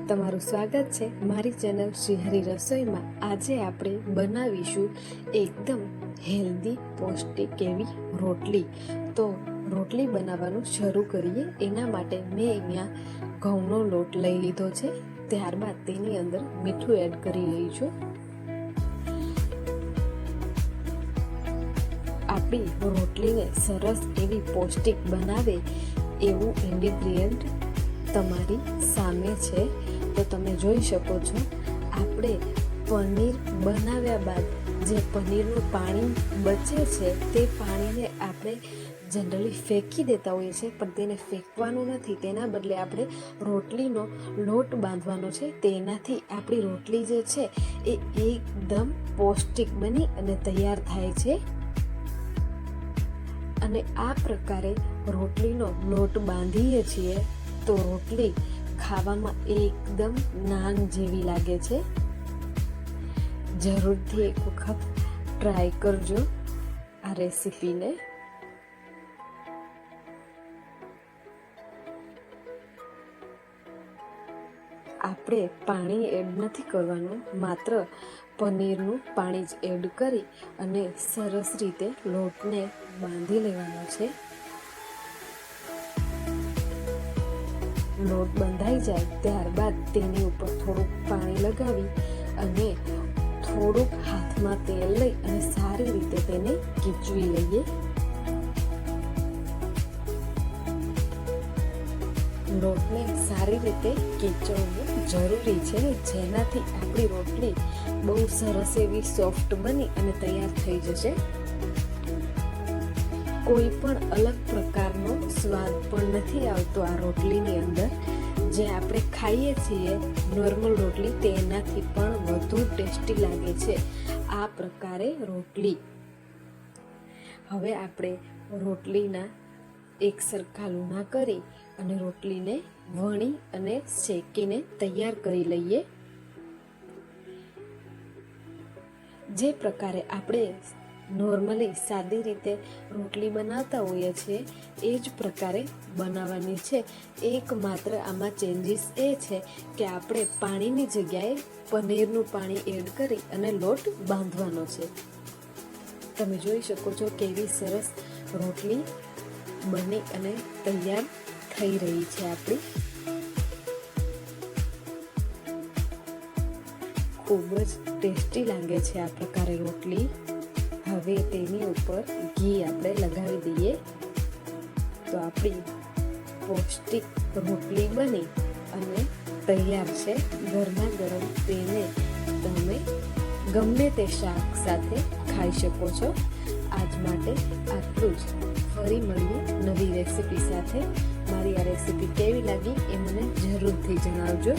તમારું સ્વાગત છે મારી ચેનલ શ્રીહરી રસોઈમાં। આજે આપણે બનાવીશું એકદમ હેલ્ધી પૌષ્ટિક એવી રોટલી। તો રોટલી બનાવવાનું શરૂ કરીએ। એના માટે મેં અહીંયા ઘઉંનો લોટ લઈ લીધો છે। ત્યારબાદ તેની અંદર મીઠું એડ કરી લઈશું। આપણી રોટલીને સરસ એવી પૌષ્ટિક બનાવે એવું ઇન્ગ્રીડિયન્ટ તમારી સામે છે। તો તમે જોઈ શકો છો, આપણે પનીર બનાવ્યા બાદ જે પનીરનું પાણી બચે છે તે પાણીને આપણે જનરલી ફેંકી દેતા હોઈએ છીએ, પણ તેને ફેંકવાનું નથી। તેના બદલે આપણે રોટલીનો લોટ બાંધવાનો છે। તેનાથી આપણી રોટલી જે છે એ એકદમ પૌષ્ટિક બની અને તૈયાર થાય છે। અને આ પ્રકારે રોટલીનો લોટ બાંધીએ છીએ તો રોટલી ખાવામાં એકદમ નાન જેવી લાગે છે। જરૂરથી એક વખત ટ્રાય કરજો આ રેસીપીને। આપણે પાણી એડ નથી કરવાનું, માત્ર પનીરનું પાણી જ એડ કરી અને સરસ રીતે લોટને બાંધી લેવાનો છે। લોટ બંધાઈ જાય ત્યારબાદ તેની ઉપર થોડુંક પાણી લગાવી અને થોડુંક હાથમાં તેલ લઈ અને સારી રીતે તેને કીચવી લઈએ। લોટને સારી રીતે કીચવવું જરૂરી છે, જેનાથી આપણી રોટલી બહુ સરસ એવી સોફ્ટ બની અને તૈયાર થઈ જશે। કોઈ પણ અલગ પ્રકારનો સ્વાદ પણ નથી આવતો આ રોટલીની અંદર। જે આપણે ખાઈએ છીએ નોર્મલ રોટલી તેનાથી પણ વધુ ટેસ્ટી લાગે છે આ પ્રકારે રોટલી। હવે આપણે રોટલીના એક સરખા લૂણા કરી અને રોટલીને વણી અને શેકીને તૈયાર કરી લઈએ। જે પ્રકારે આપણે નોર્મલી સાદી રીતે રોટલી બનાવતા હોઈએ છીએ એ જ પ્રકારે બનાવવાની છે। એક માત્ર આમાં ચેન્જીસ એ છે કે આપણે પાણીની જગ્યાએ પનીરનું પાણી એડ કરી અને લોટ બાંધવાનો છે। તમે જોઈ શકો છો કેવી સરસ રોટલી બની અને તૈયાર થઈ રહી છે આપણી। ખૂબ જ ટેસ્ટી લાગે છે આ પ્રકારે રોટલી। હવે તેની ઉપર ઘી આપણે લગાવી દઈએ તો આપણી પૌષ્ટિક રોટલી બની અને તૈયાર છે। ગરમા ગરમ તેને તમે ગમે તે શાક સાથે ખાઈ શકો છો। આજ માટે આટલું જ। ફરી મળીએ નવી રેસીપી સાથે। મારી આ રેસીપી કેવી લાગી એ મને જરૂરથી જણાવજો।